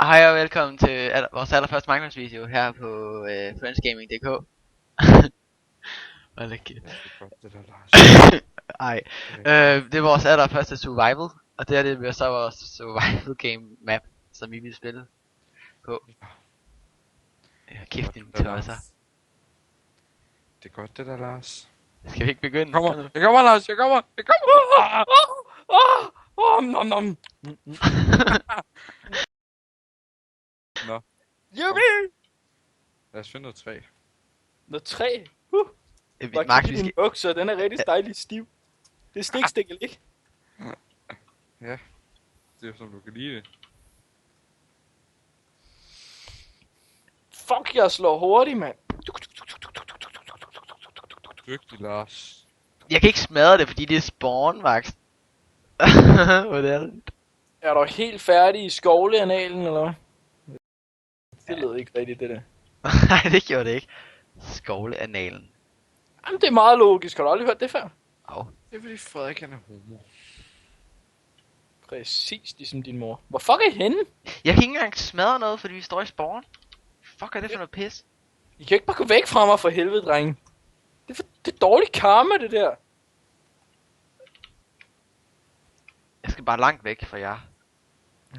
Hej og velkommen til vores allerførste Minecraft-video her på friendsgaming.dk. Hold da kæft. Ja, det er godt, det der, Lars. Ej, det er vores allerførste survival, og det her det bliver så vores survival game map, som vi vil spille på. Ja, kæft din tosser. Det er godt, det der, Lars. Skal vi ikke begynde? Jeg kommer, Lars, jeg kommer! Nom, nom. Nå. Jubi! Lad os finde noget træ. Noget træ. Max, Max, vi din skal... bukser, den er rigtig dejlig stiv. Det er stikstikkel, ikke? Ja, det er som du kan lide det. Fuck, jeg slår hurtigt, mand. Dygtig, Lars. Jeg kan ikke smadre det, fordi det er spawn, Max. Hvad er det? Er du helt færdig i skovleanalen, eller hvad? Det lød ikke rigtigt, det der. Nej, det gjorde det ikke. Skovleanalen. Jamen, det er meget logisk. Har du aldrig hørt det før? Au. Det er fordi Frederik han er homo. Præcis ligesom din mor. Hvor fuck er I henne? Jeg kan ikke engang smadre noget, fordi vi står i spawn. Fuck er det for noget pis? I kan ikke bare gå væk fra mig for helvede, drenge. Det er dårlig karma, det der. Jeg skal bare langt væk fra jer.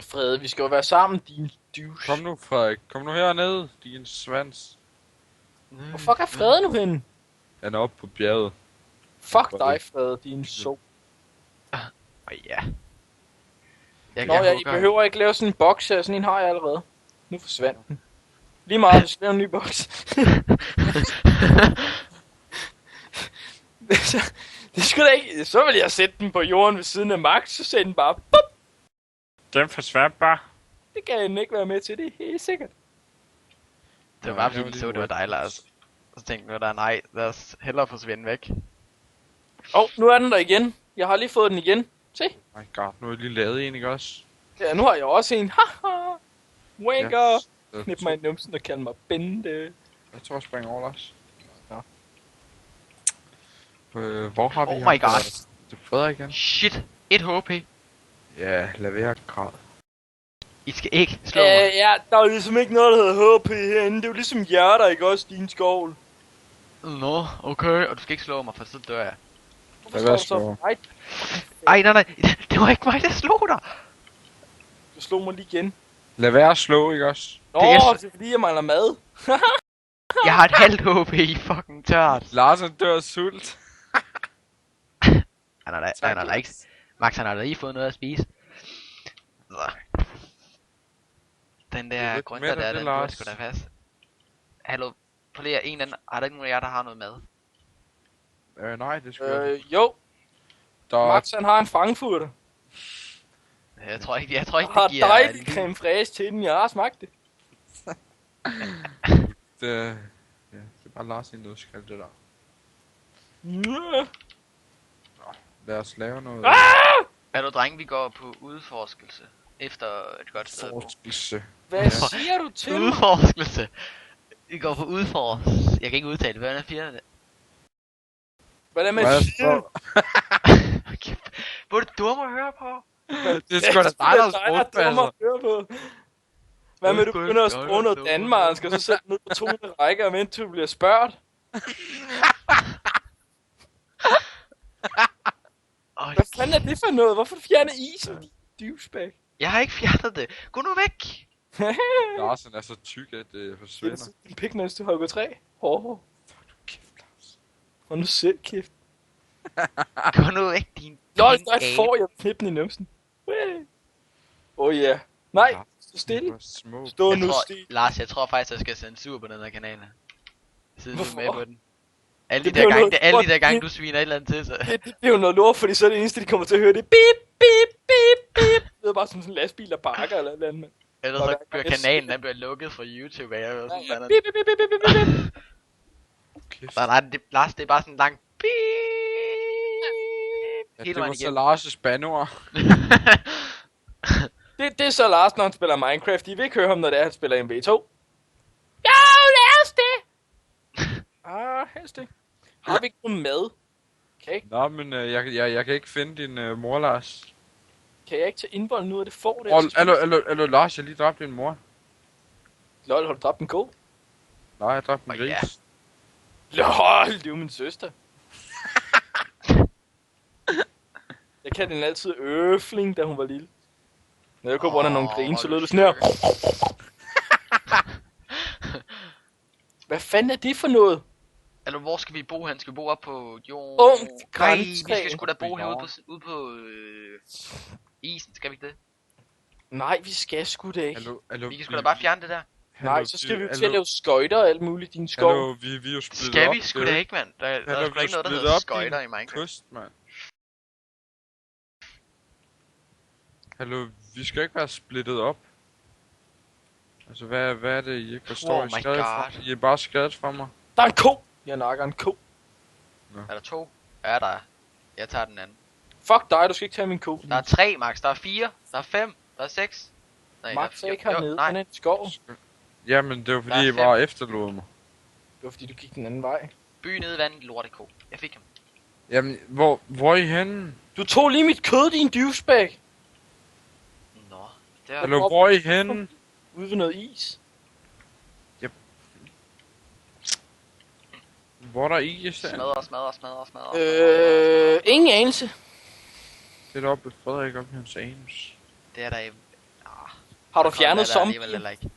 Frede, vi skal jo være sammen, din douche. Kom nu, Frederik. Kom nu herned, din svans. Hvor fuck er Frede nu henne? Han er oppe på bjerget. Fuck dig, Frede, din så. Ja. Nå, I behøver ikke lave sådan en boks her, sådan en har jeg allerede. Nu forsvandt den. Lige meget, hvis vi laver en ny boks. Det skulle da ikke. Så ville jeg sætte den på jorden ved siden af Max, så sætte den bare. Bup! Den forsvandt bare. Det kan jeg ikke være med til, det er helt sikkert. Det var bare fordi, vi så det var dig, Lars. Så tænkte jeg, nej, lad os hellere forsvinde væk. Nu er den der igen. Jeg har lige fået den igen. Se. My god, nu har jeg lige lavet en, ikke også? Ja, nu har jeg også en. Haha. Wake up. Yes. Knip mig i numsen og kalde mig Bente. Jeg tror, jeg springer over, Lars. Ja. Hvor har vi Oh my god. Det er Frederik igen. Shit. 1 HP. Ja, lad være græd. I skal ikke slå mig. Ja, der er ligesom ikke noget, der hedder HP herinde. Det er jo ligesom hjerter, ikke også, din skovl. Nå, okay. Og du skal ikke slå mig, for så dør jeg. Hvorfor Lad være slår du slå. så mig? Ej, nej. Det var ikke mig, der slog dig. Du slog mig lige igen. Lad være at slå, ikke også? Nå, Det er- det er fordi, jeg mangler mad. Jeg har et halvt HP i fucking tørt. Lars han dør af sult. Han har da ikke... Max, han har da lige fået noget at spise. Så. Den Det er der lidt grønter mæt af der, det, den burde Lars. sgu da fast. Hallo, flere en anden. Er der ikke nogen af jer, der har noget mad? Nej, det skulle Jo. Der Max, han har en frankfurter. Jeg tror ikke, Jeg det har giver... dejlig creme fraiche til den. Jeg har smagt det. det er bare Lars i en nødskal, det der. Lad os lave noget Er du drenge, vi går på udforskelse. Efter et godt sted. forskelse. Hvad siger du til? Udforskelse. Vi går på udforskelse. Jeg kan ikke udtale det. Hvad er fjerde? Hvordan med Hvad siger? Hvor er det dumme at høre på? Det er sgu da dig, der sprogpasser. Hvad med, du begynder at sproge noget Danmark, og så sætte ned på 200 rækker, og vente til du bliver spørgt? Hvad fanden er det for noget? Hvorfor fjerner isen, din douchebag? Jeg har ikke fjernet det. Gå nu væk. Lars han er så tyk, at det forsvinder. En pik, mens du hugger træ. Hård. Kæft, Lars. Og nu selv kæft. Gå nu væk, din Lol, pink der abe. får jeg knippen i numsen. Ja. Nej, stå stille. Små. Stå Jeg nu tror, stille. Lars, jeg tror faktisk, jeg skal censur på den her kanal. Siden du er med Hvorfor? på den. Alle Det de der bliver gange, noget alle de lort. der gange, du sviner et eller andet til, så... Det er jo noget lort, fordi så er det eneste, de kommer til at høre, det er bip, bip, bip, bip. Det er bare som sådan en lastbil, der bakker eller et eller andet, mand. Ellers så bliver kanalen, den bliver lukket fra YouTube af, eller sådan noget. Bip, bip, bip, bip, bip, bip. Kæft. Nej, Lars, det er bare sådan en lang beep. Ja, Hele det var vejen så igennem. Lars' bandord. Det er så Lars, når han spiller Minecraft. I vil ikke høre ham, når det er, han spiller MV2. Jo, lad os det! Helst ikke. Har vi ikke nogen mad? Okay. Nå, men jeg kan ikke finde din mor, Lars. Kan jeg ikke tage indvolden ud af det får der? Hallo, Lars, jeg lige dræbte din mor. Lol, har du dræbt en ko? Nej, jeg dræbte en Åh, ja. gris. Lol, det er jo min søster. Jeg kaldte hende altid Øfling, da hun var lille. Når jeg kunne bruge nogle grin, så lød det sådan her. Hvad fanden er det for noget? Eller hvor skal vi bo hen? Skal vi bo op på jorden? Ung Nej, vi grantræ. skal sgu da bo herude på isen, skal vi ikke det? Nej, vi skal sgu da ikke. Hallo, Vi kan sgu da bare fjerne det der. Nej, så skal vi jo til at lave skøjter og alt muligt i din skov. Hallo, vi er jo splittet Skal op. vi sgu da ikke, mand? Der er Hallo, sgu da ikke noget, der vi er hedder splittet skøjter op, i Minecraft. Kyst, mand. Hallo, vi skal ikke være splittet op. Altså, hvad er det, I ikke forstår? Oh I my skrevet fra- god. I er bare skrevet fra mig. Der er en ko! Jeg nakker en ko. Er der 2? Ja, der er. Jeg tager den anden. Fuck dig, du skal ikke tage min ko. Der er 3, Max. Der er 4. Der er 5. Der er 6. Nej, Max er ikke jo, hernede, nej. han er i skov. Jamen, det var Der fordi, er I bare efterlod mig. Det var fordi, du gik den anden vej. By nede i vandet, lorteko. Jeg fik ham. Jamen, hvor er I henne? Du tog lige mit kød, din douchebag. Nå, der. Hallo, hvor er I henne? Ude ved noget is. Hvor er der is? Smadre. Ingen anelse. Det er deroppe ved Frederik op i hans anus. Det er der i... Har du fjernet zombie? zombier? Ikke.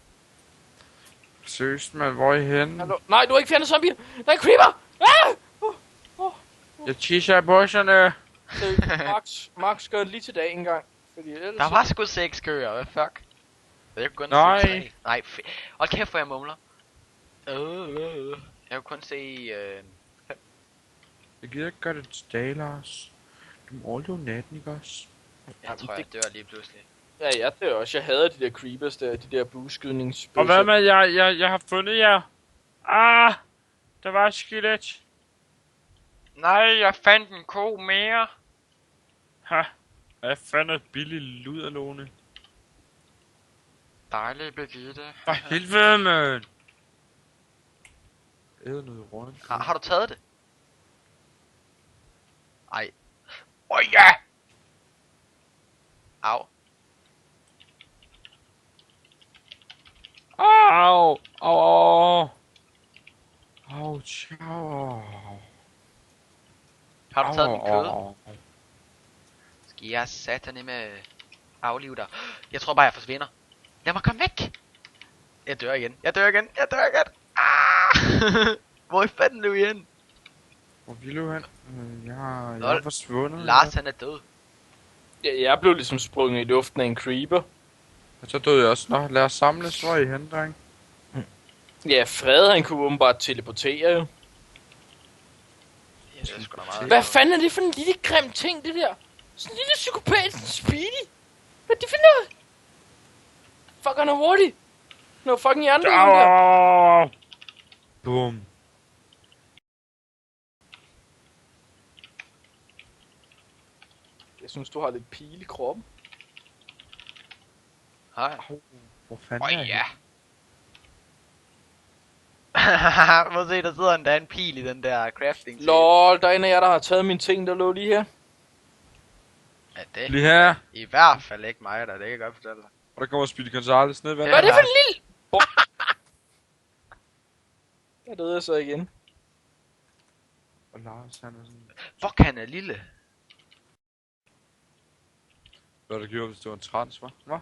Seriøst, mand, hvor er I henne? Hallo? Nej, du har ikke fjernet zombier. Der er en creeper. Jeg tisser i busserne. Max gør det lige til dag en gang. Fordi ellers... Der var sgu 6 køer, hvad fuck? Jeg kunne kun Nej. se 3. Nej, hold kæft, hvor jeg mumler. Jeg kunne kun se... Jeg gider ikke gøre det til dag, Lars. Du må overleve natten, ikke også? Jeg tror, jeg dør lige pludselig. Ja, jeg dør også. Jeg hader de der creepers der, de der bueskydningsbøsser. Og hvad med, jeg har fundet jer? Ah, der var et skelet. Nej, jeg fandt en ko mere. Ha, jeg fandt et billigt luderlåne. Dejligt, Birgitte. For helvede, mand. Æder noget rundt. Har du taget det? Ej. Ja! Au. Au, au. Ouch, au. Har du taget min kød? Au. Skal jeg satane med aflive dig? Jeg tror bare, jeg forsvinder. Lad mig komme væk! Jeg dør igen. Ah! Hvor fanden løb I hen? Hvor vil du hen? Jeg er Lol. forsvundet. Lars, han er død. Ja, jeg blev ligesom sprunget i luften af en creeper. Og så døde jeg også. Nå, lad os samles. Hvor er I hen, dreng? Ja, Fred han kunne åbenbart teleportere jo. Ja, det er sgu da meget. Hvad fanden er det for en lille grim ting, det der? Sådan en lille psykopat, sådan Speedy. Hvad er det for noget? Fuck, han er hurtig. Nå, fucking hjernedøden der. Au. Boom. Jeg synes, du har lidt pile i kroppen. Hej. Hvor fanden er I? Ja. Må se, der sidder endda en pil i den der crafting. Lol, der er en af jer, der har taget mine ting, der lå lige her. Ja, det Lige her. i hvert fald ikke mig, der. Det kan jeg godt fortælle dig. Og der kommer Speedy Gonzales ned i vandet. Hvad er det for en lille... Der døde jeg så igen. Og Lars, han er sådan... Fuck, han er lille. Hvad der gjorde, hvis det var en trans, hva'? Hvad?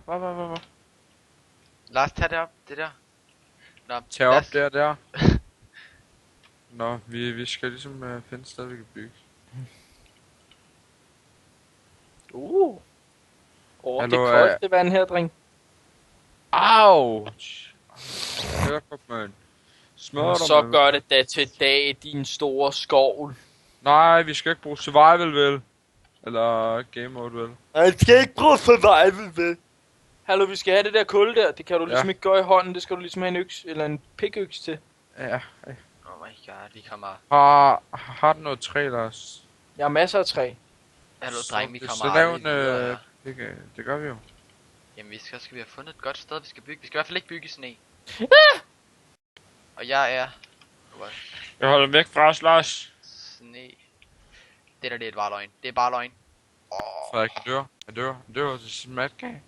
Lars, tag det op, det der. Nå, Tag op Lars. der. Nå, vi skal ligesom finde et sted, vi kan bygge. Det Hallo, er koldt, det vand her, dreng. Ouch! Hørkop, mand. Smør dig, Så mand. gør det da til dag, din store skovl. Nej, vi skal ikke bruge survival, vel? Eller game mode, vel? Jeg skal ikke bruge survival, vel? Hallo, vi skal have det der kul der. Det kan du ligesom Ja. ikke gøre i hånden. Det skal du ligesom have en øks, eller en pikøks til. Ja. Oh my god, vi kommer... Har du noget træ, Lars? Jeg har masser af træ. Hallo, dreng, vi kommer Så lav aldrig videre en... her. Det gør vi jo. Jamen, skal vi have fundet et godt sted, vi skal bygge. Vi skal i hvert fald ikke bygge i sne. Og jeg er... Jeg holder væk fra os, Lars. Sne... Det der, det er bare løgn. Det er bare løgn. Frederik, han dør til smatkage.